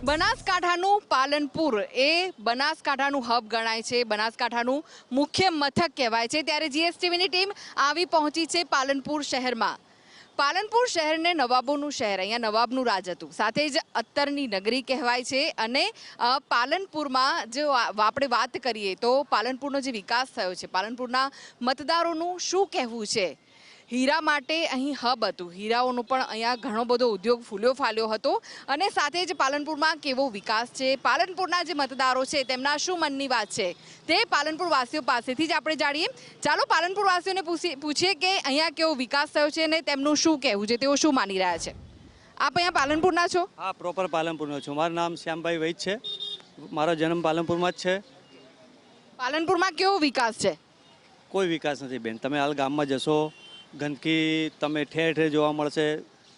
બનાસકાંઠાનું પાલનપુર એ બનાસકાંઠાનું hub ગણાય છે, બનાસકાંઠાનું મુખ્ય મથક કહેવાય છે। ત્યારે જીએસટીવીની ટીમ આવી પહોંચી છે પાલનપુર શહેરમાં। પાલનપુર શહેરને નવાબોનું શહેર, અહીંયા નવાબનું રાજ હતું, સાથે જ અત્તરની નગરી કહેવાય છે। અને પાલનપુરમાં જો આપણે વાત કરીએ તો પાલનપુરનો જે વિકાસ થયો છે, પાલનપુરના મતદારોનું શું કહેવું છે? હીરા માટે અહીં હબ હતું, હીરાઓનો પણ અહીંયા ઘણો બધો ઉદ્યોગ ફૂલ્યો ફાલ્યો હતો। અને સાથે જ પાલનપુરમાં કેવો વિકાસ છે, પાલનપુરના જે મતદારો છે તેમના શું મનની વાત છે તે પાલનપુર વાસીઓ પાસેથી જ આપણે જાણીએ। ચાલો પાલનપુર વાસીઓને પૂછીએ કે અહીંયા કેવો વિકાસ થયો છે અને તેમનું શું કહેવું છે, તેઓ શું માની રહ્યા છે। આપ અહીંયા પાલનપુરના છો? હા, પ્રોપર પાલનપુરનો છું। મારું નામ શ્યામભાઈ વૈદ છે, મારો જન્મ પાલનપુરમાં જ છે। પાલનપુરમાં કેવો વિકાસ છે? કોઈ વિકાસ નથી બેન, તમે હાલ ગામમાં જશો, ગંદકી તમે ઠેર ઠેર જોવા મળશે,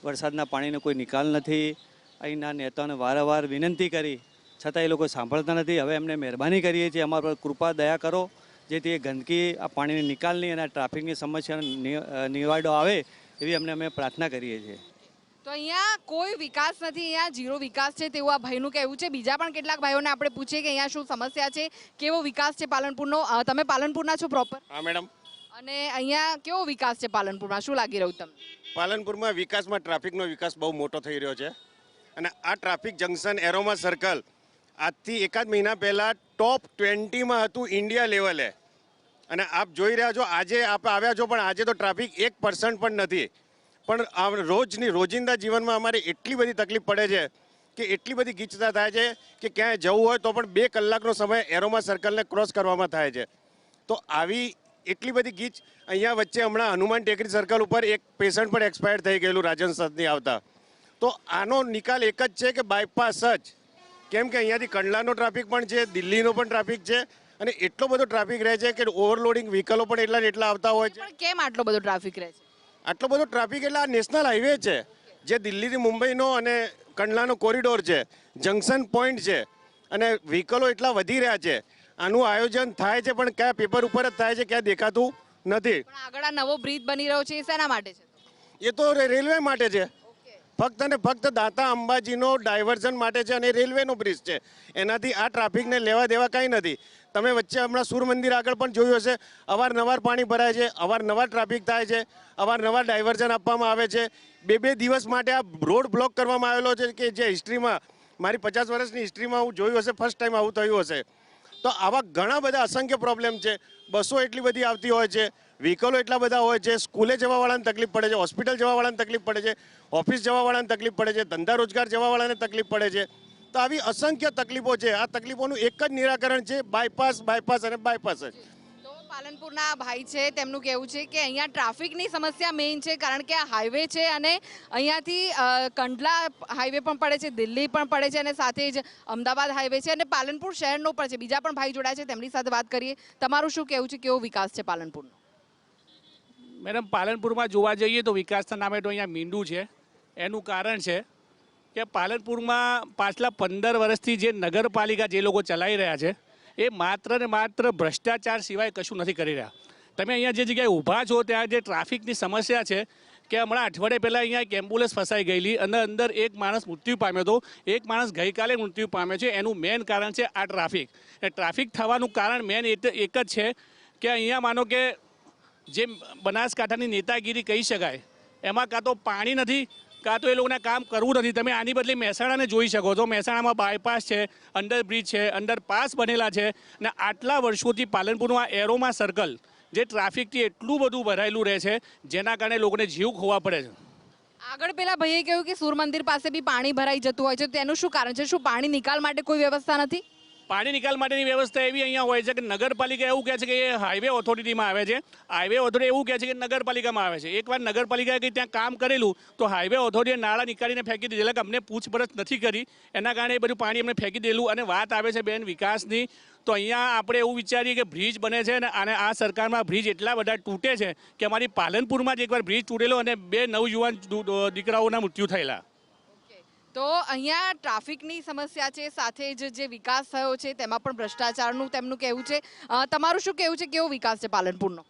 વરસાદના પાણીનો કોઈ નિકાલ નથી। અહીંના નેતાઓને વારંવાર વિનંતી કરી છતાં એ લોકો સાંભળતા નથી। હવે એમને મહેરબાની કરીએ છીએ, અમારા પર કૃપા દયા કરો, જેથી એ ગંદકી, આ પાણીની નિકાલની અને ટ્રાફિકની સમસ્યાનો નિવાડો આવે એવી અમે પ્રાર્થના કરીએ છીએ। તો અહીંયા કોઈ વિકાસ નથી, અહીંયા ઝીરો વિકાસ છે તેવું આ ભાઈનું કહેવું છે। બીજા પણ કેટલાક ભાઈઓને આપણે પૂછીએ કે અહીંયા શું સમસ્યા છે, કેવો વિકાસ છે પાલનપુરનો। તમે પાલનપુરના છો પ્રોપર? હા મેડમ। અને અહીંયા કેવો વિકાસ છે પાલનપુરમાં, શું લાગી રહ્યું તમને? પાલનપુરમાં વિકાસમાં ટ્રાફિકનો વિકાસ બહુ મોટો થઈ રહ્યો છે અને આ ટ્રાફિક જંકશન એરોમા સર્કલ આજથી એકાદ મહિના પહેલાં ટોપ 20માં હતું ઇન્ડિયા લેવલે, અને આપ જોઈ રહ્યા છો આજે આપ આવ્યા છો પણ આજે તો ટ્રાફિક 1% પણ નથી। પણ રોજિંદા જીવનમાં અમારે એટલી બધી તકલીફ પડે છે કે એટલી બધી ગીચતા થાય છે કે ક્યાંય જવું હોય તો પણ 2 કલાકનો સમય એરોમા સર્કલને ક્રોસ કરવામાં થાય છે। તો આવી એટલી બધી ગીચ અહીંયા વચ્ચે હમણાં હનુમાન ટેકરી સર્કલ ઉપર એક પેશન્ટ પણ એક્સપાયર થઈ ગયેલું રાજસ્થાનથી આવતા। તો આનો નિકાલ એક જ છે કે બાયપાસ જ, કેમ કે અહીંયાથી કંડલાનો ટ્રાફિક પણ છે, દિલ્હીનો પણ ટ્રાફિક છે અને એટલો બધો ટ્રાફિક રહે છે કે ઓવરલોડિંગ વ્હીકલો પણ એટલા આવતા હોય છે। પણ કેમ આટલો બધો ટ્રાફિક રહે છે? આટલો બધો ટ્રાફિક એટલે આ નેશનલ હાઈવે છે, જે દિલ્હીથી મુંબઈનો અને કંડલાનો કોરિડોર છે, જંકશન પોઈન્ટ છે અને વ્હીકલો એટલા વધી રહ્યા છે। આનું આયોજન થાય છે પણ કયા પેપર ઉપર જ થાય છે, ક્યાં દેખાતું નથી। પણ આગળ આ નવો બ્રિજ બની રહ્યો છે, એ શેના માટે છે? એ તો રેલવે માટે છે, ફક્ત અને ફક્ત દાતા અંબાજીનો ડાયવર્ઝન માટે છે અને રેલવેનો બ્રિજ છે, એનાથી આ ટ્રાફિકને લેવા દેવા કંઈ નથી। તમે વચ્ચે હમણાં સૂર મંદિર આગળ પણ જોયું હશે, અવારનવાર પાણી ભરાય છે, અવારનવાર ટ્રાફિક થાય છે, અવારનવાર ડાયવર્ઝન આપવામાં આવે છે। 2 દિવસ માટે આ રોડ બ્લોક કરવામાં આવેલો છે કે જે હિસ્ટ્રીમાં, મારી 50 વર્ષની હિસ્ટ્રીમાં હું જોયું હશે, ફર્સ્ટ ટાઈમ આવું થયું હશે। તો આવા ઘણા બધા અસંખ્ય પ્રોબ્લેમ છે, બસો એટલી બધી આવતી હોય છે, વ્હીકલો એટલા બધા હોય છે, સ્કૂલે જવાવાળાને તકલીફ પડે છે, હોસ્પિટલ જવાવાળાને તકલીફ પડે છે, ઓફિસ જવાવાળાને તકલીફ પડે છે, ધંધા રોજગાર જવાવાળાને તકલીફ પડે છે। તો આવી અસંખ્ય તકલીફો છે, આ તકલીફોનું એક જ નિરાકરણ છે, બાયપાસ, બાયપાસ અને બાયપાસ જ। તો પાલનપુરના ભાઈ છે તેમનું કહેવું છે કે અહીંયા ટ્રાફિકની સમસ્યા મેઇન છે, કારણ કે આ હાઈવે છે અને અહીંયાથી કંડલા હાઈવે પણ પડે છે, દિલ્હી પણ પડે છે અને સાથે જ અમદાવાદ હાઈવે છે અને પાલનપુર શહેરનો પણ છે। બીજા પણ ભાઈ જોડાય છે, તેમની સાથે વાત કરીએ। તમારું શું કહેવું છે, કેવો વિકાસ છે પાલનપુરનો? મેડમ, પાલનપુરમાં જોવા જઈએ તો વિકાસના નામે તો અહીંયા મીંડું છે। એનું કારણ છે કે પાલનપુરમાં પાછલા 15 વર્ષથી જે નગરપાલિકા જે લોકો ચલાવી રહ્યા છે એ માત્ર ને માત્ર ભ્રષ્ટાચાર સિવાય કશું નથી કરી રહ્યા। તમે અહીંયા જે જગ્યાએ ઊભા છો ત્યાં જે ટ્રાફિકની સમસ્યા છે કે હમણાં અઠવાડિયે પહેલાં અહીંયા એક એમ્બ્યુલન્સ ફસાઈ ગયેલી અને અંદર એક માણસ મૃત્યુ પામ્યો હતો, એક માણસ ગઈકાલે મૃત્યુ પામ્યો છે। એનું મેઇન કારણ છે આ ટ્રાફિક। એ ટ્રાફિક થવાનું કારણ મેઇન એક જ છે કે અહીંયા માનો કે જે બનાસકાંઠાની નેતાગીરી કહી શકાય, એમાં કાં તો પાણી નથી, કાં તો એ લોકોને કામ કરવું નથી। તમે આની બદલે મહેસાણાને જોઈ શકો છો, મહેસાણામાં બાયપાસ છે, અંડરબ્રિજ છે, અંડરપાસ બનેલા છે અને આટલા વર્ષોથી પાલનપુરનું આ એરોમા સર્કલ જે ટ્રાફિકથી એટલું બધું ભરાયેલું રહે છે, જેના કારણે લોકોને જીવ ખોવા પડે છે। આગળ પેલા ભાઈએ કહ્યું કે સૂર મંદિર પાસે બી પાણી ભરાઈ જતું હોય છે, તેનું શું કારણ છે? શું પાણી નિકાલ માટે કોઈ વ્યવસ્થા નથી? પાણી નિકાલ માટેની વ્યવસ્થા એવી અહીંયા હોય છે કે નગરપાલિકા એવું કહે છે કે એ હાઈવે ઓથોરિટીમાં આવે છે, હાઈવે ઓથોરિટી એવું કહે છે કે નગરપાલિકામાં આવે છે। એકવાર નગરપાલિકાએ કંઈ ત્યાં કામ કરેલું તો હાઈવે ઓથોરિટીએ નાળા નીકાળીને ફેંકી દીધેલા, કે અમને પૂછપરછ નથી કરી, એના કારણે એ બધું પાણી અમને ફેંકી દેલું। અને વાત આવે છે બેન વિકાસની, તો અહીંયા આપણે એવું વિચારીએ કે બ્રિજ બને છે અને આ સરકારમાં બ્રિજ એટલા બધા તૂટે છે કે અમારી પાલનપુરમાં જ એકવાર બ્રિજ તૂટેલો અને 2 નવયુવાન દીકરાઓના મૃત્યુ થયેલા। તો અહીંયા ટ્રાફિકની સમસ્યા છે, સાથે જ જે વિકાસ થયો છે તેમાં પણ ભ્રષ્ટાચારનું તેમનું કહેવું છે। તમારું શું કહેવું છે, કેવો વિકાસ છે પાલનપુરનો?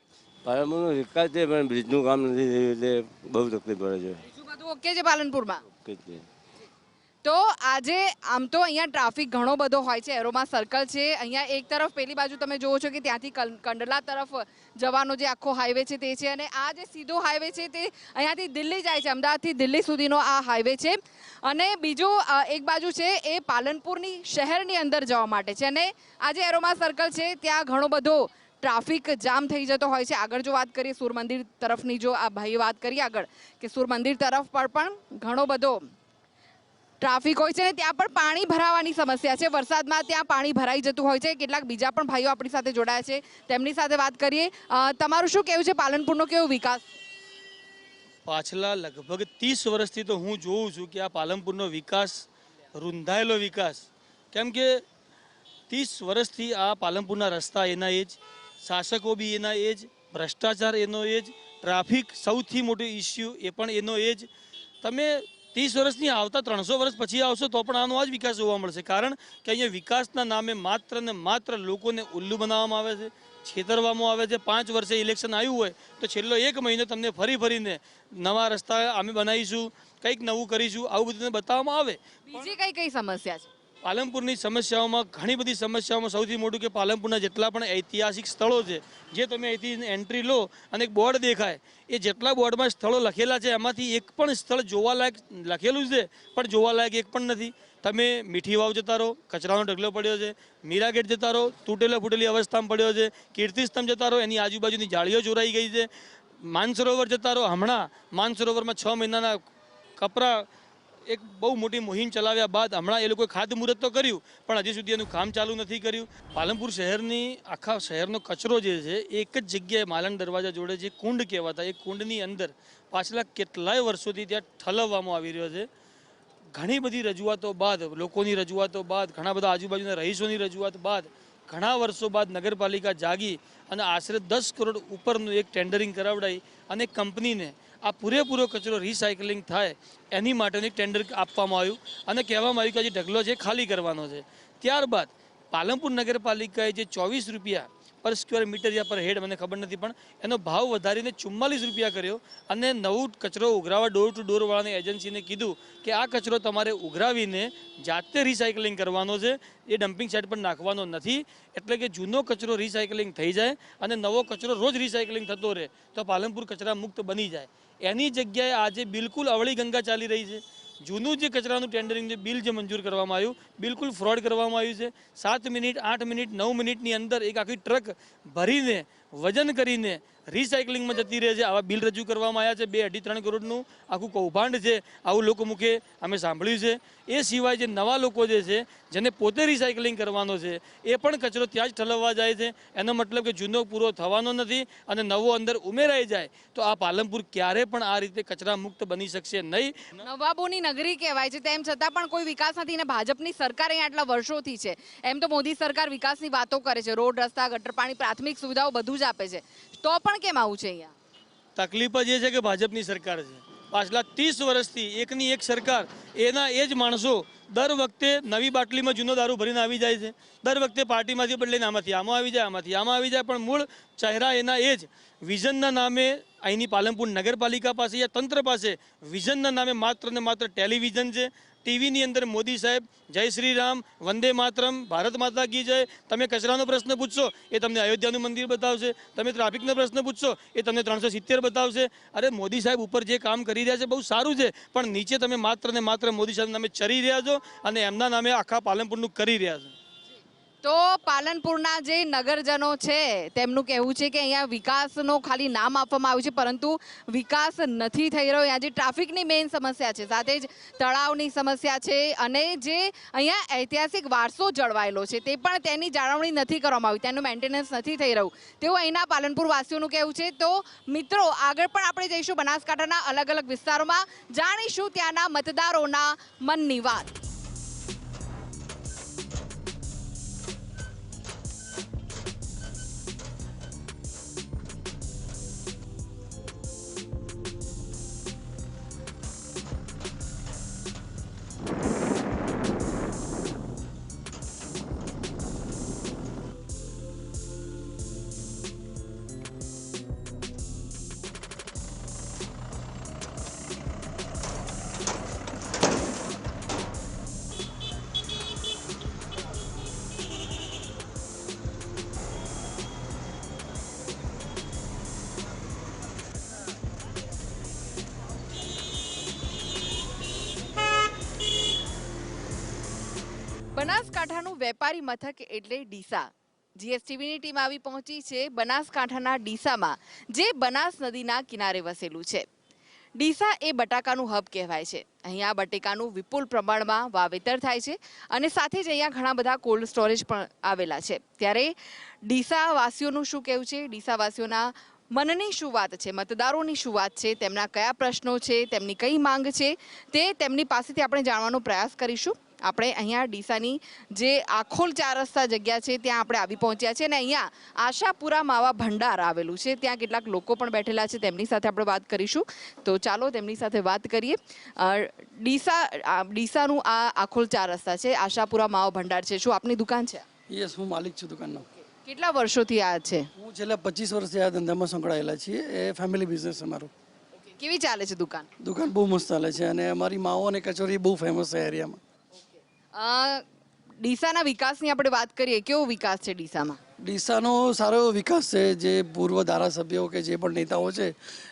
પાલનપુરનો વિકાસ છે પણ બ્રિજનું કામ નથી થયું એટલે બહુ તકલીફ પડે છે। બીજું બધું ઓકે છે પાલનપુરમાં? ઓકે છે। તો આજે આમ તો અહીંયા ટ્રાફિક ઘણો બધો હોય છે, એરોમા સર્કલ છે, અહીંયા એક તરફ પેલી બાજુ તમે જુઓ છો કે ત્યાંથી કંડલા તરફ જવાનો જે આખો હાઈવે છે તે છે, અને આ જે સીધો હાઈવે છે તે અહીંયાથી દિલ્હી જાય છે, અમદાવાદથી દિલ્હી સુધીનો આ હાઈવે છે. અને બીજું એક બાજુ છે એ પાલનપુરની શહેરની અંદર જવા માટે છે, અને આ જે એરોમા સર્કલ છે ત્યાં ઘણો બધો ટ્રાફિક જામ થઈ જતો હોય છે. આગળ જો વાત કરીએ સૂર મંદિર તરફની, જો આ ભાઈએ વાત કરીએ આગળ કે સૂર મંદિર તરફ પર પણ ઘણો બધો ટ્રાફિક હોય છે, ને ત્યાં પણ પાણી ભરાવાની સમસ્યા છે. વરસાદમાં ત્યાં પાણી ભરાઈ જતું હોય છે. કેટલાક બીજા પણ ભાઈઓ આપણી સાથે જોડાયા છે, તેમની સાથે વાત કરીએ. તમારું શું કહેવું છે, પાલનપુરનો કેવો વિકાસ? પાછલા લગભગ 30 વર્ષથી તો હું જોઉં છું કે આ પાલનપુરનો વિકાસ રૂંધાયેલો વિકાસ, કેમ કે 30 વર્ષથી આ પાલનપુરના રસ્તા એના એ જ, શાસકો બી એના એ જ, ભ્રષ્ટાચાર એનો એ જ, ટ્રાફિક સૌથી મોટો ઇસ્યુ એ પણ એનો એ જ. તમે 30 વર્ષની આવતા 300 વર્ષ પછી આવશો તો પણ આનો આ જ વિકાસ જોવા મળશે. કારણ કે અહીંયા વિકાસના નામે માત્ર ને માત્ર લોકોને ઉલ્લુ બનાવવામાં આવે છે, છેતરવામાં આવે છે. 5 વર્ષે ઇલેક્શન આવ્યું હોય તો છેલ્લો 1 મહિનો તમને ફરીને નવા રસ્તા અમે બનાવીશું, કંઈક નવું કરીશું, આવું બધું બતાવવામાં આવે. બીજી કઈ સમસ્યા છે પાલનપુરની સમસ્યાઓમાં? ઘણી બધી સમસ્યાઓમાં સૌથી મોટું કે પાલનપુરના જેટલા પણ ઐતિહાસિક સ્થળો છે, જે તમે અહીંથી એન્ટ્રી લો અને એક બોર્ડ દેખાય, એ જેટલા બોર્ડમાં સ્થળો લખેલા છે એમાંથી એક પણ સ્થળ જોવાલાયક લખેલું છે પણ જોવાલાયક એક પણ નથી. તમે મીઠી વાવ જતા રહો, કચરાનો ઢગલો પડ્યો છે. મીરા ગેટ જતા રહો, ફૂટેલી અવસ્થામાં પડ્યો છે. કીર્તિસ્તંભ જતા રહો, એની આજુબાજુની જાળીઓ ચોરાઈ ગઈ છે. માનસરોવર જતા રહો, હમણાં માનસરોવરમાં 6 મહિનાના કપરા એક બહુ મોટી મુહિમ ચલાવ્યા બાદ હમણાં એ લોકોએ ખાતમુહૂર્ત તો કર્યું પણ હજી સુધી એનું કામ ચાલુ નથી કર્યું. પાલનપુર શહેરની આખા શહેરનો કચરો જે છે એક જ જગ્યાએ માલણ દરવાજા જોડે જે કુંડ કહેવાતા, એ કુંડની અંદર પાછલા કેટલાય વર્ષોથી ત્યાં ઠલવવામાં આવી રહ્યો છે. ઘણી બધી રજૂઆતો બાદ, લોકોની રજૂઆતો બાદ, ઘણા બધા આજુબાજુના રહીશોની રજૂઆત બાદ, ઘણા વર્ષો બાદ નગરપાલિકા જાગી અને આશરે 10 કરોડ ઉપરનું એક ટેન્ડરિંગ કરાવડાવી અને કંપનીને આ પૂરેપૂરો કચરો રિસાયકલિંગ થાય એની માટેનું એક ટેન્ડર આપવામાં આવ્યું અને કહેવામાં આવ્યું કે જે ઢગલો છે ખાલી કરવાનો છે. ત્યારબાદ પાલનપુર નગરપાલિકાએ જે 24 રૂપિયા પર સ્ક્વેર મીટર યા પર હેડ, મને ખબર નથી, પણ એનો ભાવ વધારીને 44 રૂપિયા કર્યો અને નવું કચરો ઉઘરાવા ડોર ટુ ડોર વાળાની એજન્સીને કીધું કે આ કચરો તમારે ઉઘરાવીને જાતે રિસાયકલિંગ કરવાનો છે, એ ડમ્પિંગ સાઇટ પર નાખવાનો નથી. એટલે કે જૂનો કચરો રિસાયકલિંગ થઈ જાય અને નવો કચરો રોજ રિસાયકલિંગ થતો રહે તો પાલનપુર કચરા મુક્ત બની જાય. એની જગ્યાએ આજે બિલકુલ અવળી ગંગા ચાલી રહી છે. જૂનું જે કચરાનું ટેન્ડરિંગ જે બિલ જે મંજૂર કરવામાં આવ્યું, બિલકુલ ફ્રોડ કરવામાં આવ્યું છે. 7 મિનિટ, 8 મિનિટ, 9 મિનિટની અંદર એક આખી ટ્રક ભરીને વજન કરીને રિસાયકલિંગમાં જતી રહે છે. આવા બિલ રજૂ કરવામાં આવ્યા છે. 2-2.5-3 કરોડનું આખું કૌભાંડ છે, આવું લોકો મુખે અમે સાંભળ્યું છે. એ સિવાય જે નવા લોકો જે છે જેને પોતે રિસાયકલિંગ કરવાનો છે એ પણ કચરો ત્યાં જ ઠલવવા જાય છે. એનો મતલબ કે જૂનો પૂરો થવાનો નથી અને નવો અંદર ઉમેરાઈ જાય તો આ પાલનપુર ક્યારે પણ આ રીતે કચરા મુક્ત બની શકશે નહીં. નવાબોની નગરી કહેવાય છે, તેમ છતાં પણ કોઈ વિકાસ નથી, ને ભાજપની સરકાર અહીં આટલા વર્ષોથી છે. એમ તો મોદી સરકાર વિકાસની વાતો કરે છે, રોડ, રસ્તા, ગટર પાણી, પ્રાથમિક સુવિધાઓ બધું જ આપે છે, તો પણ કેમ આવું છે અહીંયા? તકલીફ જ એ છે કે ભાજપની સરકાર છે. પાછલા 30 વર્ષથી એકની એક સરકાર, એના એ જ માણસો દર વખતે નવી બાટલીમાં જૂનો દારૂ ભરીને આવી જાય છે. દર વખતે પાર્ટીમાંથી બદલીને આમાંથી આમાં આવી જાય, આમાંથી આમાં આવી જાય, પણ મૂળ ચહેરા એના એ જ. વિઝનના નામે અહીંની પાલનપુર નગરપાલિકા પાસે યા તંત્ર પાસે વિઝનના નામે માત્ર ને માત્ર ટેલિવિઝન છે. ટીવીની અંદર મોદી સાહેબ જય શ્રી રામ, વંદે માતરમ, ભારત માતા કી જય. તમે કચરાનો પ્રશ્ન પૂછશો એ તમને અયોધ્યાનું મંદિર બતાવશે. તમે ટ્રાફિકનો પ્રશ્ન પૂછશો એ તમને 370 બતાવશે. અરે મોદી સાહેબ ઉપર જે કામ કરી રહ્યા છે બહુ સારું છે, પણ નીચે તમે માત્ર ને માત્ર મોદી સાહેબ નામે ચરી રહ્યા છો અને એમના નામે આખા પાલનપુરનું કરી રહ્યા છો. તો પાલનપુરના જે નગરજનો છે તેમનું કહેવું છે કે અહીંયા વિકાસનો ખાલી નામ આપવામાં આવ્યું છે પરંતુ વિકાસ નથી થઈ રહ્યો. અહીંયા જે ટ્રાફિકની મેઇન સમસ્યા છે, સાથે જ તળાવની સમસ્યા છે અને જે અહીંયા ઐતિહાસિક વારસો જળવાયેલો છે તે પણ તેની જાળવણી નથી કરવામાં આવી, તેનું મેન્ટેનન્સ નથી થઈ રહ્યું તેવું અહીંના પાલનપુર વાસીઓનું કહેવું છે. તો મિત્રો, આગળ પણ આપણે જઈશું બનાસકાંઠાના અલગ અલગ વિસ્તારોમાં, જાણીશું ત્યાંના મતદારોના મનની વાત. બનાસકાંઠાનું વેપારી મથક એટલે ડીસા. જીએસટીવીની ટીમ આવી પહોંચી છે બનાસકાંઠાના ડીસામાં, જે બનાસ નદીના કિનારે વસેલું છે. ડીસા એ બટાકાનું હબ કહેવાય છે. અહીંયા બટેકાનું વિપુલ પ્રમાણમાં વાવેતર થાય છે અને સાથે જ અહીંયા ઘણા બધા કોલ્ડ સ્ટોરેજ પણ આવેલા છે. ત્યારે ડીસા વાસીઓનું શું કહેવું છે, ડીસા વાસીઓના મનની શું વાત છે, મતદારોની શું વાત છે, તેમના કયા પ્રશ્નો છે, તેમની કઈ માંગ છે, તે તેમની પાસેથી આપણે જાણવાનો પ્રયાસ કરીશું. આપણે અહીંયા ડીસાની જે આખોલ 4 રસ્તા જગ્યા છે ત્યાં આપણે આવી પહોંચ્યા છે અને અહીંયા આશાપુરા માવા ભંડાર આવેલું છે. ત્યાં કેટલાક લોકો પણ બેઠેલા છે, તેમની સાથે આપણે વાત કરીશું. તો ચાલો તેમની સાથે વાત કરીએ. ડીસાનું આ આખોલ 4 રસ્તા છે, આશાપુરા માવા ભંડાર છે. શું આપની દુકાન છે? યસ, હું માલિક છું દુકાનનો. કેટલા વર્ષોથી આ છે? હું છેલ્લા 25 વર્ષથી આ ધંધામાં સંકળાયેલા છીએ. એ ફેમિલી બિઝનેસ છે મારો. કેવી ચાલે છે દુકાન? દુકાન બહુ મસ્ત ચાલે છે અને અમારી માવો અને કચોરી બહુ ફેમસ છે એરિયામાં. ડીસાના વિકાસની આપણે વાત કરીએ, કેવો વિકાસ છે ડીસામાં? ડીસાનો સારો એવો વિકાસ છે. જે પૂર્વ ધારાસભ્યો કે જે પણ નેતાઓ છે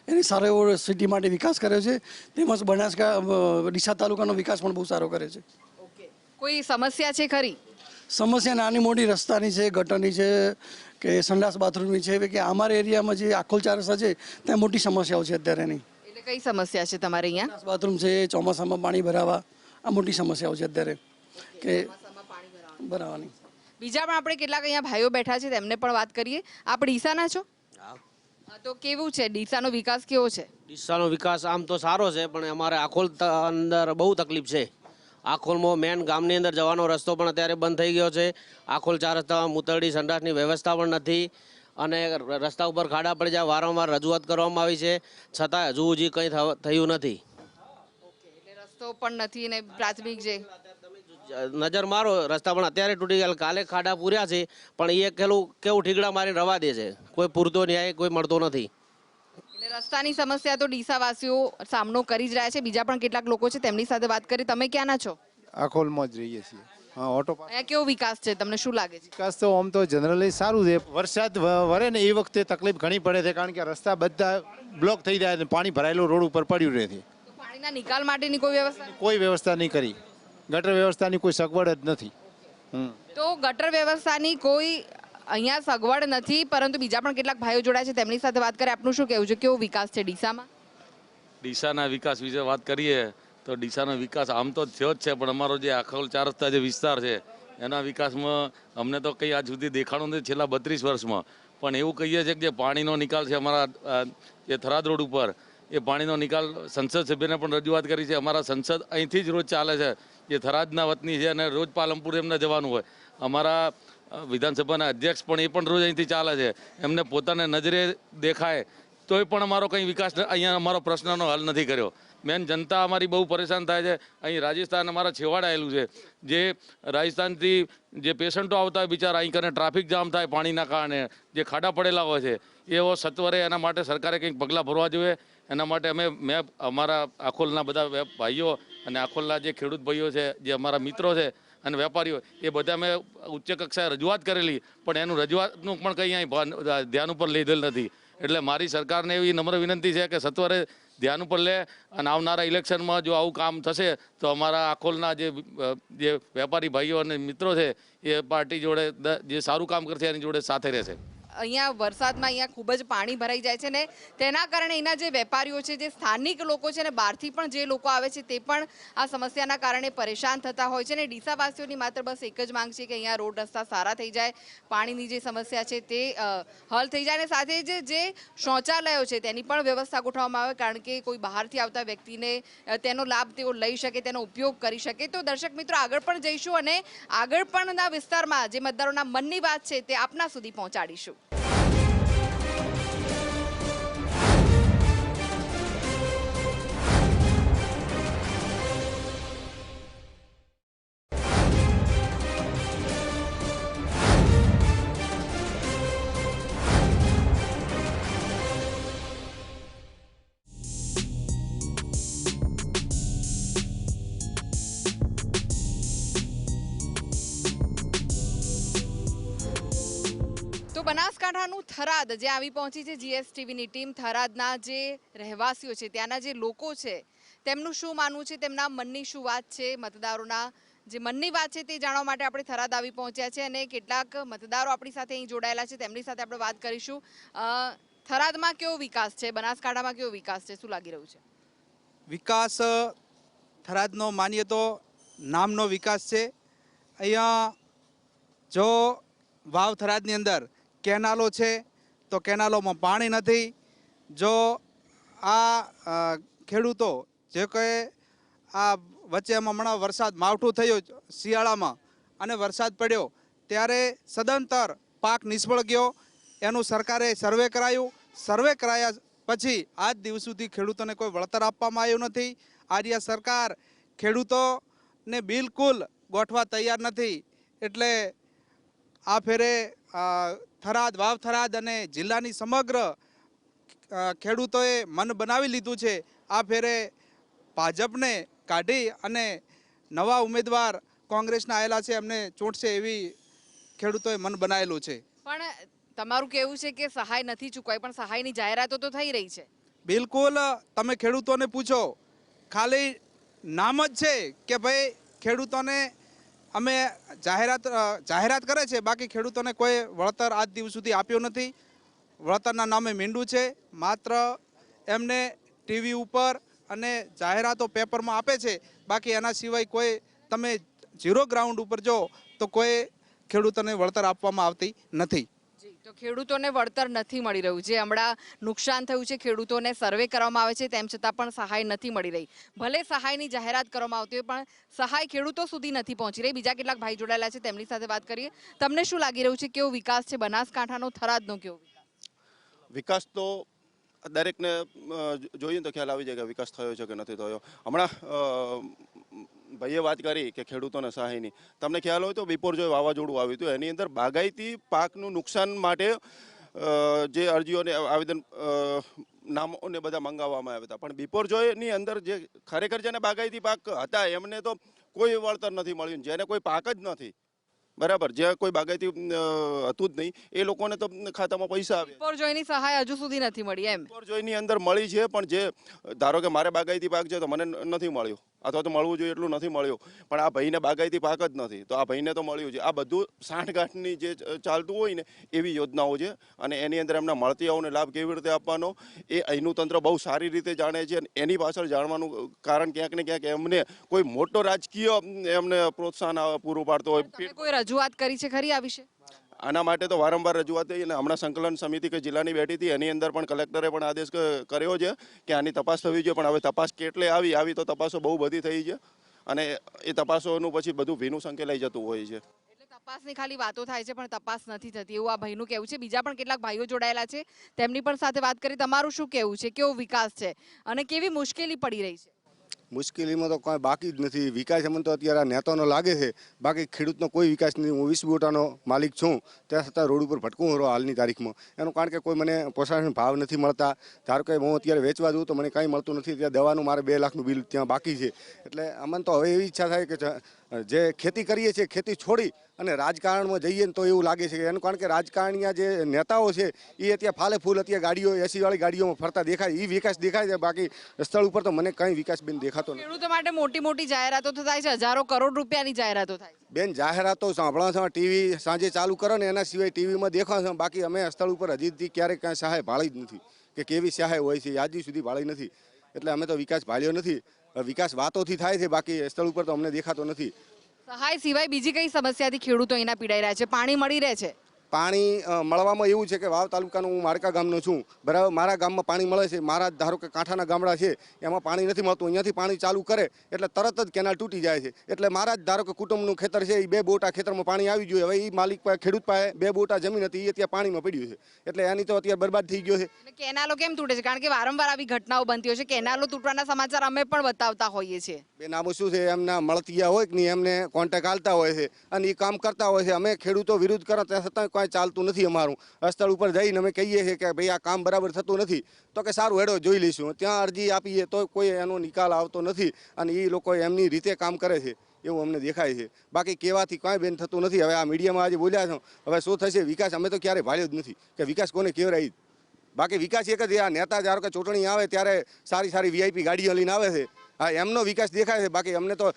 એને સારો એવો સિટી માટે વિકાસ કર્યો છે. તેમજ ડીસા તાલુકાનો વિકાસ પણ બહુ સારો કરે છે. કોઈ સમસ્યા છે ખરી? સમસ્યા નાની મોટી રસ્તાની છે, ગટરની છે કે સંડાસ બાથરૂમની છે કે અમારા એરિયામાં જે આખોલ 4 રસ્તા છે ત્યાં મોટી સમસ્યાઓ છે અત્યારે એની. એટલે કઈ સમસ્યા છે તમારે અહીંયા? સંડાસ બાથરૂમ છે, ચોમાસામાં પાણી ભરાવા, આ મોટી સમસ્યાઓ છે અત્યારે કે ભરાવાની. બીજા પણ આપણે કેટલાક અહીંયા ભાઈઓ બેઠા છે, તેમને પણ વાત કરીએ. આપ ડીસાના છો? તો કેવું છે ડીસાનો વિકાસ, કેવો છે? ડીસાનો વિકાસ આમ તો સારો છે, પણ અમારે આખોલ અંદર બહુ તકલીફ છે. આખોલમાં મેન ગામની અંદર જવાનો રસ્તો પણ અત્યારે બંધ થઈ ગયો છે. આખોલ 4 રસ્તામાં મૂતરડી સંડાસની વ્યવસ્થા પણ નથી અને રસ્તા ઉપર ખાડા પડી જાય. વારંવાર રજૂઆત કરવામાં આવી છે, છતાં હજુ સુધી કંઈ થયું નથી. એટલે રસ્તો પણ નથી ને પ્રાથમિક જે નજર મારો, રસ્તા પણ અત્યારે તૂટી ગયા. કાલે ખાડા પૂર્યા છે પણ એ કેવું ઠીકડા મારીને રવા દે છે. કોઈ પૂરતો ન્યાય કોઈ મળતો નથી. એટલે રસ્તાની સમસ્યા તો ડીસાવાસીઓ સામનો કરી જ રહ્યા છે. બીજા પણ કેટલાક લોકો છે, તેમની સાથે વાત કરી. તમે ક્યાંના છો? આખોલમાં જ રહીએ છીએ. હા, ઓટો અહીંયા કેવો વિકાસ છે, તમને શું લાગે છે? વિકાસ તો આમ તો જનરલી સારું છે. વરસાદ વરે ને એ વખતે તકલીફ ઘણી પડે છે, કારણ કે રસ્તા બધા બ્લોક થઈ જાય અને પાણી ભરાયેલું રોડ ઉપર પડ્યું રહે છે. તો પાણીના નિકાલ માટેની કોઈ વ્યવસ્થા? કોઈ વ્યવસ્થા નહીં કરી. ગટર વ્યવસ્થાની કોઈ સગવડ જ નથી. તો ગટર વ્યવસ્થાની કોઈ અહીંયા સગવડ નથી, પરંતુ બીજા પણ કેટલાક ભાઈઓ જોડાય છે, તેમની સાથે વાત કરીએ. આપનું શું કહેવું છે, કેવો વિકાસ છે ડીસામાં? ડીસાના વિકાસ વિશે વાત કરીએ તો ડીસાનો વિકાસ આમ તો થયો જ છે, પણ અમારો જે આખોલ 4 રસ્તા જે વિસ્તાર છે એના વિકાસમાં અમને તો કંઈ આજ સુધી દેખાણું નથી છેલ્લા 32 વર્ષમાં. પણ એવું કહીએ છીએ કે જે પાણીનો નિકાલ છે અમારા જે થરાદ રોડ ઉપર, એ પાણીનો નિકાલ સંસદ સભ્યને પણ રજૂઆત કરી છે. અમારા સંસદ અહીંથી જ રોજ ચાલે છે, જે થરાદના વતની છે અને રોજ પાલનપુર એમને જવાનું હોય. અમારા વિધાનસભાના અધ્યક્ષ પણ એ પણ રોજ અહીંથી ચાલે છે. એમને પોતાને નજરે દેખાય તોય પણ અમારો કંઈ વિકાસ અહીંયા અમારો પ્રશ્નનો હલ નથી કર્યો. મેન જનતા અમારી બહુ પરેશાન થાય છે. અહીં રાજસ્થાન અમારા છેવાડે આવેલું છે, જે રાજસ્થાનથી જે પેશન્ટો આવતા હોય બિચારા, અહીં કરીને ટ્રાફિક જામ થાય પાણીના કારણે, જે ખાડા પડેલા હોય છે, એવો સત્વરે એના માટે સરકારે કંઈક પગલાં ભરવા જોઈએ. એના માટે મેં અમારા આખોલના બધા ભાઈઓ અને આખોલના જે ખેડૂત ભાઈઓ છે, જે અમારા મિત્રો છે અને વેપારીઓ, એ બધા મેં ઉચ્ચ કક્ષાએ રજૂઆત કરેલી, પણ એનું રજૂઆતનું પણ કંઈ અહીં ધ્યાન ઉપર લીધેલ નથી. એટલે મારી સરકારને એવી નમ્ર વિનંતી છે કે સત્વરે ધ્યાન ઉપર લે અને આવનારા ઇલેક્શનમાં જો આવું કામ થશે તો અમારા આખોલના જે વેપારી ભાઈઓ અને મિત્રો છે એ પાર્ટી જોડે જે સારું કામ કરશે એની જોડે સાથે રહેશે. અહીંયા વરસાદમાં અહીંયા ખૂબ જ પાણી ભરાઈ જાય છે ને તેના કારણે અહીંના જે વેપારીઓ છે, જે સ્થાનિક લોકો છે ને બહારથી પણ જે લોકો આવે છે, તે પણ આ સમસ્યાના કારણે પરેશાન થતા હોય છે. ને ડીસાવાસીઓની માત્ર બસ એક જ માંગ છે કે અહીંયા રોડ રસ્તા સારા થઈ જાય, પાણીની જે સમસ્યા છે તે હલ થઈ જાય, અને સાથે જ જે શૌચાલયો છે તેની પણ વ્યવસ્થા ગોઠવવામાં આવે, કારણ કે કોઈ બહારથી આવતા વ્યક્તિને તેનો લાભ તેઓ લઈ શકે, તેનો ઉપયોગ કરી શકે. તો દર્શક મિત્રો, આગળ પણ જઈશું અને આગળ પણના વિસ્તારમાં જે મતદારોના મનની વાત છે તે આપના સુધી પહોંચાડીશું. બનાસકાંઠાનું થરાદ જે આવી પહોંચી છે જીએસટીવીની ટીમ. થરાદના જે રહેવાસીઓ છે, ત્યાંના જે લોકો છે, તેમનું શું માનવું છે, તેમના મનની શું વાત છે, મતદારોના જે મનની વાત છે તે જાણવા માટે આપણે થરાદ આવી પહોંચ્યા છે અને કેટલાક મતદારો આપણી સાથે અહીં જોડાયેલા છે, તેમની સાથે આપણે વાત કરીશું. થરાદમાં કેવો વિકાસ છે, બનાસકાંઠામાં કેવો વિકાસ છે, શું લાગી રહ્યું છે? વિકાસ થરાદનો માનીએ તો નામનો વિકાસ છે. અહીંયા જો વાવ થરાદની અંદર કેનાલો છે તો કેનાલોમાં પાણી નથી. જો આ ખેડૂતો જે કંઈ આ વચ્ચે હમણાં વરસાદ માવઠું થયું શિયાળામાં અને વરસાદ પડ્યો ત્યારે સદંતર પાક નિષ્ફળ ગયો. એનું સરકારે સર્વે કરાયું. સર્વે કરાયા પછી આજ દિવસ સુધી ખેડૂતોને કોઈ વળતર આપવામાં આવ્યું નથી. આજે સરકાર ખેડૂતોને બિલકુલ ગોઠવા તૈયાર નથી. એટલે આ ફેરે થરાદ, વાવ થરાદ અને જિલ્લાની સમગ્ર ખેડૂતોએ મન બનાવી લીધું છે. આ ફેરે ભાજપને કાઢી અને નવા ઉમેદવાર કોંગ્રેસના આવેલા છે એમને ચૂંટશે એવી ખેડૂતોએ મન બનાવેલું છે. પણ તમારું કહેવું છે કે સહાય નથી ચૂકવાઈ, પણ સહાયની જાહેરાતો તો થઈ રહી છે. બિલકુલ, તમે ખેડૂતોને પૂછો, ખાલી નામ જ છે કે ભાઈ ખેડૂતોને અમે જાહેરાત કરે છે, બાકી ખેડૂતોને કોઈ વળતર આજ દિવસ સુધી આપ્યું નથી. વળતરના નામે મીંડું છે. માત્ર એમને ટીવી ઉપર અને જાહેરાતો પેપરમાં આપે છે, બાકી એના સિવાય કોઈ તમે ઝીરો ગ્રાઉન્ડ ઉપર જો તો કોઈ ખેડૂતોને વળતર આપવામાં આવતી નથી. તો ખેડૂતોને વળતર નથી મળી રહ્યું. જે હમણાં નુકસાન થયું છે ખેડૂતોને સર્વે કરવામાં આવે છે તેમ છતાં પણ સહાય નથી મળી રહી. ભલે સહાયની જાહેરાત કરવામાં આવતી હોય પણ સહાય ખેડૂતો સુધી નથી પહોંચી રહી. બીજા કેટલાક ભાઈ જોડાયેલા છે તેમની સાથે વાત કરીએ. તમને શું લાગી રહ્યું છે, કેવો વિકાસ છે બનાસકાંઠાનો, થરાદનો કેવો વિકાસ? તો દરેકને જોઈએ તો ખ્યાલ આવી જાય કે વિકાસ થયો છે કે નથી થયો. હમણાં ભાઈએ વાત કરી કે ખેડૂતોને સહાયની. તમને ખ્યાલ હોય તો બિપોરજોય વાવાઝોડું આવ્યું હતું, એની અંદર બાગાયતી પાકનું નુકસાન માટે જે અરજીઓને આવેદન નામોને બધા મંગાવવામાં આવ્યા હતા, પણ બિપોરજોયની અંદર જે ખરેખર જેને બાગાયતી પાક હતા એમને તો કોઈ વળતર નથી મળ્યું. જેને કોઈ પાક જ નથી, બરાબર, જે કોઈ બાગાયતી હતું જ નહીં, એ લોકોને તો ખાતામાં પૈસા આવે. બિપોરજોયની સહાય હજુ સુધી નથી મળી. એમ બિપોરજોયની અંદર મળી છે, પણ જે ધારો કે મારે બાગાયતી પાક છે તો મને નથી મળ્યો, અથવા તો મળવું જોઈએ એટલું નથી મળ્યું. પણ આ ભાઈને બાગાયતી પાક જ નથી તો આ ભાઈને તો મળ્યું છે. આ બધું સાંઠગાંઠની જે ચાલતું હોય ને એવી યોજનાઓ છે, અને એની અંદર એમના મળતીઓને લાભ કેવી રીતે આપવાનો એ અહીંનું તંત્ર બહુ સારી રીતે જાણે છે. એની પાછળ જાણવાનું કારણ ક્યાંક ને ક્યાંક એમને કોઈ મોટો રાજકીય એમને પ્રોત્સાહન પૂરું પાડતો હોય. કોઈ રજૂઆત કરી છે ખરી આ વિશે? આના માટે તો વારંવાર રજૂઆત થઈ અને હમણાં સંકલન સમિતિ કે જિલ્લાની બેઠી હતી, એની અંદર પણ કલેક્ટરે પણ આદેશ કર્યો છે કે આની તપાસ થવી જોઈએ. પણ હવે તપાસ કેટલે આવી તો તપાસો બહુ બધી થઈ છે, અને એ તપાસોનું પછી બધું ભીનું સંકેલાઈ જતું હોય છે. એટલે તપાસની ખાલી વાતો થાય છે પણ તપાસ નથી થતી એવું આ ભાઈનું કહેવું છે. બીજા પણ કેટલાક ભાઈઓ જોડાયેલા છે, તેમની પણ સાથે વાત કરી. તમારું શું કહેવું છે, કેવો વિકાસ છે અને કેવી મુશ્કેલી પડી રહી છે? મુશ્કેલીમાં તો કોઈ બાકી જ નથી. વિકાસ અમને તો અત્યારે નેતાનો લાગે છે, બાકી ખેડૂતનો કોઈ વિકાસ નથી. હું 20 બોટાનો માલિક છું, ત્યાં છતાં રોડ ઉપર ભટકું રહો હાલની તારીખમાં. એનું કારણ કે કોઈ મને પોષણ ભાવ નથી મળતા. ધારો કે હું અત્યારે વેચવા જઉં તો મને કાંઈ મળતું નથી. ત્યાં દવાનું મારે 2 લાખનું બિલ ત્યાં બાકી છે. એટલે અમને તો હવે એવી ઈચ્છા થાય કે જે ખેતી કરીએ છીએ ખેતી છોડી અને રાજકારણમાં જઈએ ને તો એવું લાગે છે કે એનું કારણ કે રાજકારણીયા જે નેતાઓ છે એ અત્યારે ફાલે ફૂલ અત્યારે ગાડીઓ એસીવાળી ગાડીઓમાં ફરતા દેખાય, એ વિકાસ દેખાય છે. બાકી સ્થળ ઉપર તો મને કંઈ વિકાસ બેન દેખાતો નથી. ખેડૂતો માટે મોટી મોટી જાહેરાતો તો થાય છે, હજારો કરોડ રૂપિયાની જાહેરાતો થાય છે. બેન જાહેરાતો સાંભળવા છે, ટીવી સાંજે ચાલુ કરો ને એના સિવાય ટીવીમાં દેખવા છે. બાકી અમે સ્થળ ઉપર હજી ક્યારેક કાંઈ સહાય ભાળી જ નથી કે કેવી સહાય હોય છે, આજી સુધી ભાળી નથી. એટલે અમે તો વિકાસ ભાળ્યો નથી. વિકાસ વાતોથી થાય છે, બાકી સ્થળ ઉપર તો અમને દેખાતો નથી. સહાય સિવાય બીજી કઈ સમસ્યાથી ખેડૂતો અહીંના પીડાઈ રહ્યા છે? પાણી મળી રહે છે? પાણી મળવામાં એવું છે કે વાવ તાલુકાનો હું માળકા ગામનો છું, બરાબર. મારા ગામમાં પાણી મળે છે. મારા ધારો કે કાંઠાના ગામડા છે એમાં પાણી નથી મળતું. અહીંયાથી પાણી ચાલુ કરે એટલે તરત જ કેનાલ તૂટી જાય છે. એટલે મારા જ ધારો કે કુટુંબનું ખેતર છે, એ 2 બોટા ખેતરમાં પાણી આવી ગયું. હવે એ માલિક પાસે, ખેડૂત પાસે 2 બોટા જમીન હતી, એ અત્યારે પાણીમાં પડ્યું છે. એટલે એની તો અત્યારે બરબાદ થઈ ગયો છે. કેનાલો કેમ તૂટે છે? કારણ કે વારંવાર આવી ઘટનાઓ બનતી હોય છે. કેનાલો તૂટવાના સમાચાર અમે પણ બતાવતા હોઈએ છીએ. બેન આમાં શું છે, એમના મળતિયા હોય કે નહીં, એમને કોન્ટેક્ટ હાલતા હોય છે અને એ કામ કરતા હોય છે. અમે ખેડૂતો વિરુદ્ધ કરો ત્યાં છતાં કાંઈ ચાલતું નથી. અમારું સ્થળ ઉપર જઈને અમે કહીએ છીએ કે ભાઈ આ કામ બરાબર થતું નથી, તો કે સારું હેડો જોઈ લઈશું. ત્યાં અરજી આપીએ તો કોઈ એનો નિકાલ આવતો નથી અને એ લોકો એમની રીતે કામ કરે છે એવું અમને દેખાય છે. બાકી કહેવાથી કાંઈ બેન થતું નથી. હવે આ મીડિયામાં આજે બોલ્યા છો, હવે શું થશે? વિકાસ અમે તો ક્યારેય ભાળ્યો જ નથી કે વિકાસ કોને કહેવાય. બાકી વિકાસ એક જ, આ નેતા ધારો કે ચૂંટણી આવે ત્યારે સારી સારી VIP ગાડીઓ લઈને આવે છે હા, એમનો વિકાસ દેખાય છે. બાકી અમને તો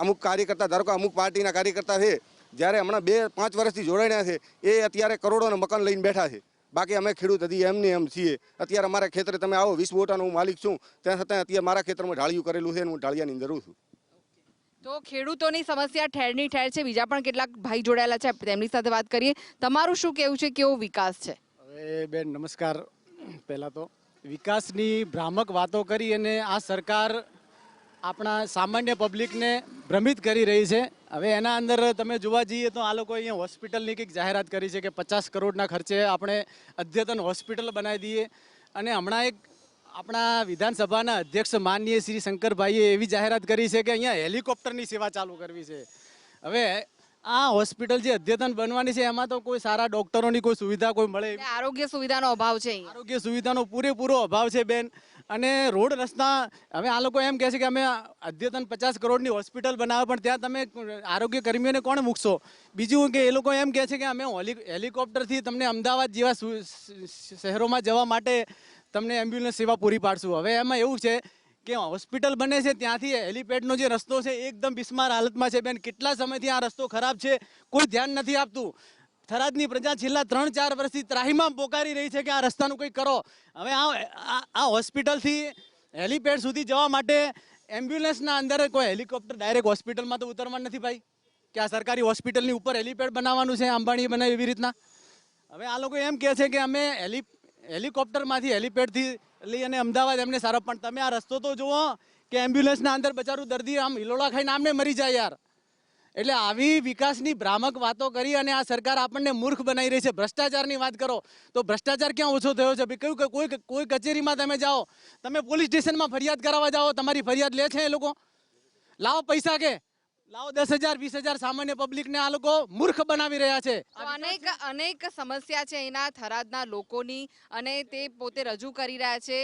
અમુક કાર્યકર્તા, ધારો કે અમુક પાર્ટીના કાર્યકર્તા છે, જ્યારે હમણાં 2-5 વર્ષથી જોડાયા છે, એ અત્યારે કરોડોના મકાન લઈને બેઠા છે. બાકી અમે ખેડૂત હજી એમને એમ છીએ. અત્યારે અમારા ખેતરે તમે આવો, 20 બોટાનો હું માલિક છું, ત્યાં છતાં અત્યારે મારા ખેતરમાં ઢાળિયું કરેલું છે અને હું ઢાળિયાની અંદર રહું છું. તો ખેડૂતોની સમસ્યા ઠેરની ઠેર છે. બીજા પણ કેટલાક ભાઈ જોડાયેલા છે, તેમની સાથે વાત કરીએ. તમારું શું કહેવું છે, કેવો વિકાસ છે? હવે બેન નમસ્કાર. પહેલાં તો વિકાસની ભ્રામક વાતો કરી અને આ સરકાર આપણા સામાન્ય પબ્લિકને ભ્રમિત કરી રહી છે. હવે એના અંદર તમે જોવા જઈએ તો આ લોકો અહીંયા હોસ્પિટલની કંઈક જાહેરાત કરી છે કે 50 કરોડના ખર્ચે આપણે અદ્યતન હોસ્પિટલ બનાવી દઈએ. અને હમણાં એક આપણા વિધાનસભાના અધ્યક્ષ માનનીય શ્રી શંકરભાઈએ એવી જાહેરાત કરી છે કે અહીંયા હેલિકોપ્ટરની સેવા ચાલુ કરવી છે. હવે આ હોસ્પિટલ જે અદ્યતન બનવાની છે એમાં તો કોઈ સારા ડોક્ટરોની કોઈ સુવિધા કોઈ મળે, આરોગ્ય સુવિધાનો અભાવ છે. આરોગ્ય સુવિધાનો પૂરેપૂરો અભાવ છે બેન. અને રોડ રસ્તા, હવે આ લોકો એમ કહે છે કે અમે અદ્યતન 50 કરોડની હોસ્પિટલ બનાવે, પણ ત્યાં તમે આરોગ્ય કર્મીઓને કોણ મૂકશો? બીજું કે એ લોકો એમ કહે છે કે અમે હેલિકોપ્ટરથી તમને અમદાવાદ જેવા શહેરોમાં જવા માટે તમને એમ્બ્યુલન્સ સેવા પૂરી પાડશું. હવે એમાં એવું છે કે હોસ્પિટલ બને છે ત્યાંથી હેલિપેડનો જે રસ્તો છે એકદમ બિસ્માર હાલતમાં છે બેન. કેટલા સમયથી આ રસ્તો ખરાબ છે, કોઈ ધ્યાન નથી આપતું. થરાદની પ્રજા છેલ્લા 3-4 વર્ષથી ત્રાહીમામ પોકારી રહી છે કે આ રસ્તાનું કંઈક કરો. હવે આ હોસ્પિટલથી હેલિપેડ સુધી જવા માટે એમ્બ્યુલન્સના અંદર કોઈ હેલિકોપ્ટર ડાયરેક્ટ હોસ્પિટલમાં તો ઉતરવાનું નથી ભાઈ, કે આ સરકારી હોસ્પિટલની ઉપર હેલિપેડ બનાવવાનું છે, અંબાણીએ બનાવ્યું એવી રીતના. હવે આ લોકો એમ કહે છે કે અમે હેલિકોપ્ટરમાંથી હેલિપેડથી લઈ અને અમદાવાદ એમને સારો, પણ તમે આ રસ્તો તો જુઓ કે એમ્બ્યુલન્સના અંદર બચારું દર્દી આમ હિલોળા ખાઈને આમને મરી જાય યાર. એટલે આવી વિકાસની ભ્રામક વાતો કરી અને આ સરકાર આપણને મૂર્ખ બનાવી રહી છે. ભ્રષ્ટાચારની વાત કરો તો ભ્રષ્ટાચાર ક્યાં ઓછો થયો છે? કયું કોઈ કચેરીમાં તમે જાઓ, તમે પોલીસ સ્ટેશનમાં ફરિયાદ કરાવવા જાઓ, તમારી ફરિયાદ લે છે એ લોકો? લાવો પૈસા, કે લાવો 10,000 20,000. સામાન્ય પબ્લિકને આ લોકો મૂર્ખ બનાવી રહ્યા છે. અનેક સમસ્યા છે અહીંના થરાદના લોકોની, અને તે પોતે રજૂ કરી રહ્યા છે.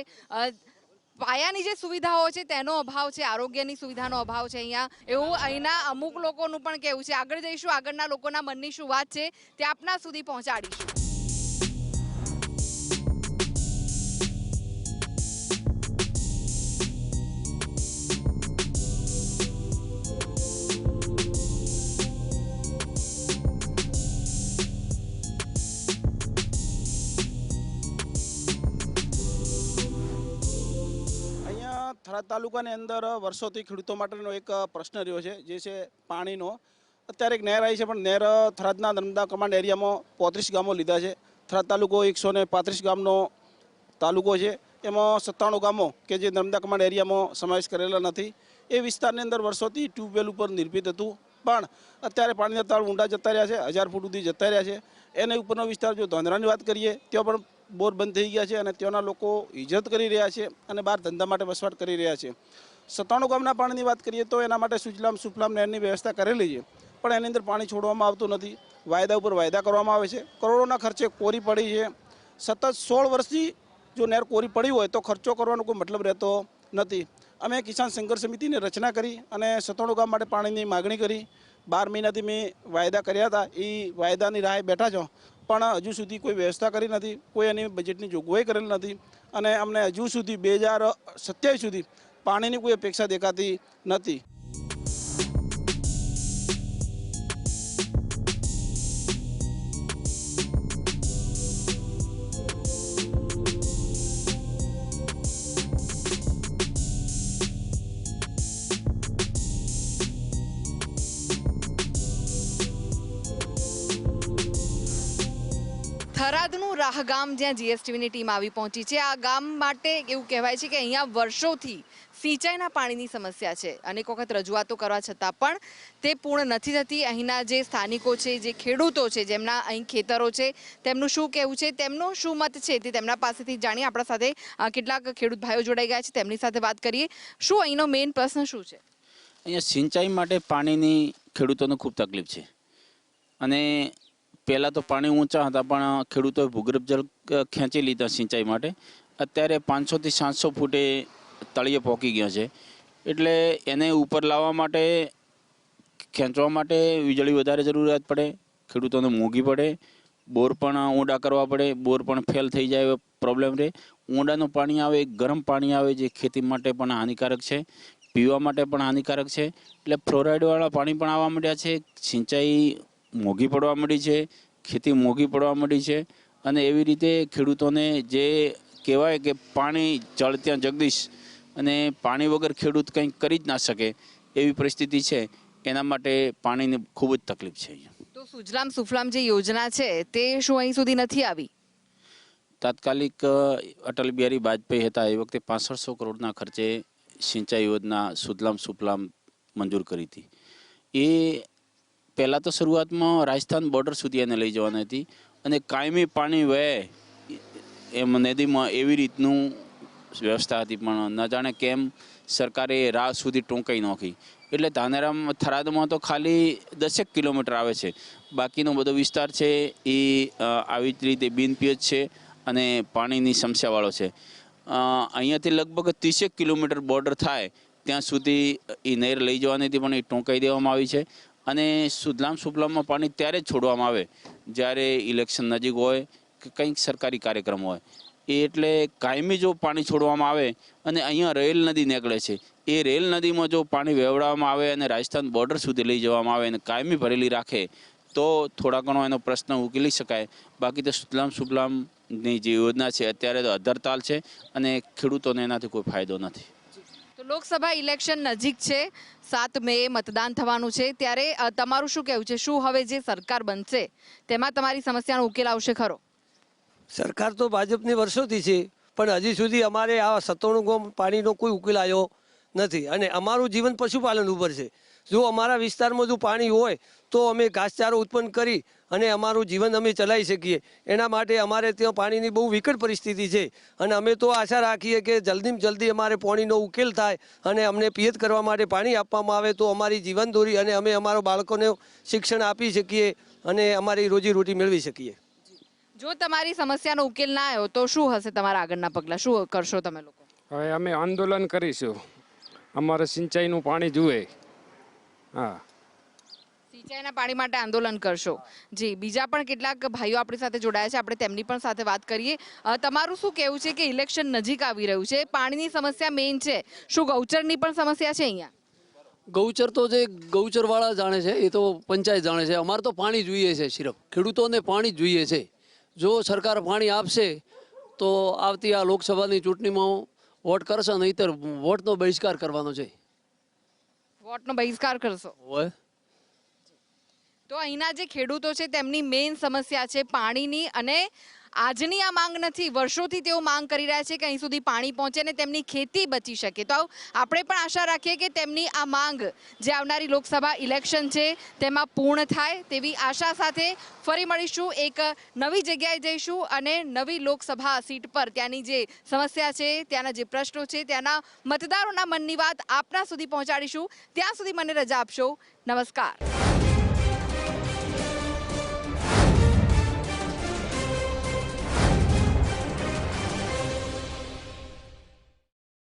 પાયાની જે સુવિધાઓ છે તેનો અભાવ છે, આરોગ્યની સુવિધાનો અભાવ છે અહીંયા, એવું અહીંના અમુક લોકોનું પણ કહેવું છે. આગળ જઈશું, આગળના લોકોના મનની શું વાત છે તે આપના સુધી પહોંચાડીશું. થરાદ તાલુકાની અંદર વર્ષોથી ખેડૂતો માટેનો એક પ્રશ્ન રહ્યો છે, જે છે પાણીનો. અત્યારે એક નહેર આવી છે, પણ નહેર થરાદના નર્મદા કમાન્ડ એરિયામાં 35 ગામો લીધા છે. થરાદ તાલુકો 135 ગામનો તાલુકો છે. એમાં 97 ગામો કે જે નર્મદા કમાન્ડ એરિયામાં સમાવેશ કરેલા નથી. એ વિસ્તારની અંદર વર્ષોથી ટ્યુબવેલ ઉપર નિર્ભિત હતું, પણ અત્યારે પાણીના તળ ઊંડા જતા રહ્યા છે, 1000 ફૂટ સુધી જતા રહ્યા છે. એના ઉપરનો વિસ્તાર જો ધોંધરાની વાત કરીએ ત્યાં પણ બોર બંધ થઈ ગયા છે અને ત્યાંના લોકો હિજરત કરી રહ્યા છે અને બહાર ધંધા માટે વસવાટ કરી રહ્યા છે. 97 ગામના પાણીની વાત કરીએ તો એના માટે સુજલામ સુફલામ નહેરની વ્યવસ્થા કરેલી છે, પણ એની અંદર પાણી છોડવામાં આવતું નથી. વાયદા ઉપર વાયદા કરવામાં આવે છે, કરોડોના ખર્ચે કોરી પડી છે. સતત 16 વર્ષથી જો નહેર કોરી પડી હોય તો ખર્ચો કરવાનો કોઈ મતલબ રહેતો નથી. અમે કિસાન સંઘર્ષ સમિતિની રચના કરી અને 97 ગામ માટે પાણીની માગણી કરી. 12 મહિનાથી મેં વાયદા કર્યા હતા, એ વાયદાની રાહે બેઠા છો, પણ હજુ સુધી કોઈ વ્યવસ્થા કરી નથી, કોઈ એની બજેટની જોગવાઈ કરેલ નથી. અને અમને હજુ સુધી 2027 સુધી પાણીની કોઈ અપેક્ષા દેખાતી નથી. થરાદનું રાહ ગામ જ્યાં જીએસટીવીની ટીમ આવી પહોંચી છે. આ ગામ માટે એવું કહેવાય છે કે અહીંયા વર્ષોથી સિંચાઈના પાણીની સમસ્યા છે. અનેક વખત રજૂઆતો કરવા છતાં પણ તે પૂર્ણ નથી થતી. અહીંના જે સ્થાનિકો છે, જે ખેડૂતો છે, જેમના અહીં ખેતરો છે, તેમનું શું કહેવું છે, તેમનો શું મત છે તે તેમના પાસેથી જાણીએ. આપણા સાથે કેટલાક ખેડૂત ભાઈઓ જોડાઈ ગયા છે, તેમની સાથે વાત કરીએ. શું અહીંનો મેઇન પ્રશ્ન શું છે? અહીંયા સિંચાઈ માટે પાણીની ખેડૂતોને ખૂબ તકલીફ છે. અને પહેલાં તો પાણી ઊંચા હતા, પણ ખેડૂતોએ ભૂગર્ભ જળ ખેંચી લીધા સિંચાઈ માટે. અત્યારે 500 થી 700 ફૂટે તળિયે પહોંચી ગયા છે. એટલે એને ઉપર લાવવા માટે, ખેંચવા માટે વીજળી વધારે જરૂરિયાત પડે, ખેડૂતોને મોંઘી પડે. બોર પણ ઊંડા કરવા પડે, બોર પણ ફેલ થઈ જાય એવો પ્રોબ્લેમ રહે. ઊંડાનું પાણી આવે, ગરમ પાણી આવે, જે ખેતી માટે પણ હાનિકારક છે. પીવા માટે પણ હાનિકારક છે. એટલે ફ્લોરાઇડવાળા પાણી પણ આવવા માંડ્યા છે. સિંચાઈ મોંઘી પડવા માંડી છે, ખેતી મોંઘી પડવા માંડી છે. અને એવી રીતે ખેડૂતોને જે કહેવાય કે પાણી જળ ત્યાં જગદીશ, અને પાણી વગર ખેડૂત કંઈ કરી જ ના શકે એવી પરિસ્થિતિ છે. એના માટે પાણીની ખૂબ જ તકલીફ છે. તો સુજલામ સુફલામ જે યોજના છે તે શું અહીં સુધી નથી આવી? તાત્કાલિક અટલ બિહારી વાજપેયી હતા એ વખતે 6500 કરોડના ખર્ચે સિંચાઈ યોજના સુજલામ સુફલામ મંજૂર કરી હતી. એ પહેલાં તો શરૂઆતમાં રાજસ્થાન બોર્ડર સુધી એને લઈ જવાની હતી, અને કાયમી પાણી વહે એમ નદીમાં એવી રીતનું વ્યવસ્થા હતી. પણ ન જાણે કેમ સરકારે રાહ સુધી ટૂંકાઈ નાખી. એટલે ધાનેરામ થરાદમાં તો ખાલી 10 કિલોમીટર આવે છે. બાકીનો બધો વિસ્તાર છે એ આવી જ રીતે બિનપિયત છે અને પાણીની સમસ્યાવાળો છે. અહીંયાથી લગભગ 30 કિલોમીટર બોર્ડર થાય ત્યાં સુધી એ નહેર લઈ જવાની હતી, પણ એ ટૂંકાઈ દેવામાં આવી છે. અને સુજલામ સુફલામમાં પાણી ત્યારે જ છોડવામાં આવે જ્યારે ઇલેક્શન નજીક હોય કે કંઈક સરકારી કાર્યક્રમ હોય. એટલે કાયમી જો પાણી છોડવામાં આવે અને અહીંયા રેલ નદી નીકળે છે, એ રેલ નદીમાં જો પાણી વહેવડાવવામાં આવે અને રાજસ્થાન બોર્ડર સુધી લઈ જવામાં આવે અને કાયમી ભરેલી રાખે તો થોડા ઘણો એનો પ્રશ્ન ઉકેલી શકાય. બાકી તો સુજલામ સુફલામની જે યોજના છે અત્યારે તો અધરતાલ છે અને ખેડૂતોને એનાથી કોઈ ફાયદો નથી. તો લોકસભા ઇલેક્શન નજીક છે, 7 મે મતદાન થવાનું છે, ત્યારે તમારું શું કહેવું છે? શું હવે જે સરકાર બનશે તેમાં તમારી સમસ્યાનો ઉકેલ આવશે ખરો? સરકાર તો ભાજપની વર્ષોથી છે, પણ હજી સુધી અમારે આ 97 ગામ પાણીનો કોઈ ઉકેલ આવ્યો નથી. અને અમારું જીવન પશુપાલન ઉપર છે. જો અમારા વિસ્તારમાં જો પાણી હોય તો અમે ઘાસચારો ઉત્પન્ન કરી અને અમારું જીવન અમે ચલાવી શકીએ. એના માટે અમારે ત્યાં પાણીની બહુ વિકટ પરિસ્થિતિ છે, અને અમે તો આશા રાખીએ કે જલ્દીમાં જલ્દી અમારે પાણીનો ઉકેલ થાય અને અમને પિયત કરવા માટે પાણી આપવામાં આવે તો અમારી જીવનધોરી અને અમે અમારા બાળકોને શિક્ષણ આપી શકીએ અને અમારી રોજીરોટી મેળવી શકીએ. જો તમારી સમસ્યાનો ઉકેલ ના આવ્યો તો શું હશે તમારા આગળના પગલાં? શું કરશો તમે લોકો? હવે અમે આંદોલન કરીશું. અમારે સિંચાઈનું પાણી જુએ. હા, સિંચાઈના પાણી માટે આંદોલન કરશો. જી, બીજા પણ કેટલાક ભાઈઓ આપણી સાથે જોડાયા છે, આપણે તેમની પણ સાથે વાત કરીએ. તમારું શું કહેવું છે કે ઇલેક્શન નજીક આવી રહ્યું છે, પાણીની સમસ્યા મેઇન છે, શું ગૌચરની પણ સમસ્યા છે અહીંયા? ગૌચર તો જે ગૌચરવાળા જાણે છે એ તો પંચાયત જાણે છે. અમારે તો પાણી જોઈએ છે, સિર્ફ ખેડૂતોને પાણી જોઈએ છે. જો સરકાર પાણી આપશે તો આવતી આ લોકસભાની ચૂંટણીમાં વોટ કરશે, નહીંતર વોટનો બહિષ્કાર કરવાનો છે. વોટનો બહિષ્કાર કરશો? હોય તો અહીંના જે ખેડૂતો છે તેમની મેઇન સમસ્યા છે પાણીની, અને આજની આ માંગ નથી, વર્ષોથી તેઓ માંગ કરી રહ્યા છે કે અહીં સુધી પાણી પહોંચે અને તેમની ખેતી બચી શકે. તો આપણે પણ આશા રાખીએ કે તેમની આ માંગ જે આવનારી લોકસભા ઇલેક્શન છે તેમાં પૂર્ણ થાય તેવી આશા સાથે ફરી મળીશું. એક નવી જગ્યાએ જઈશું અને નવી લોકસભા સીટ પર ત્યાંની જે સમસ્યા છે, ત્યાંના જે પ્રશ્નો છે, ત્યાંના મતદારોના મનની વાત આપના સુધી પહોંચાડીશું. ત્યાં સુધી મને રજા આપશો. નમસ્કાર.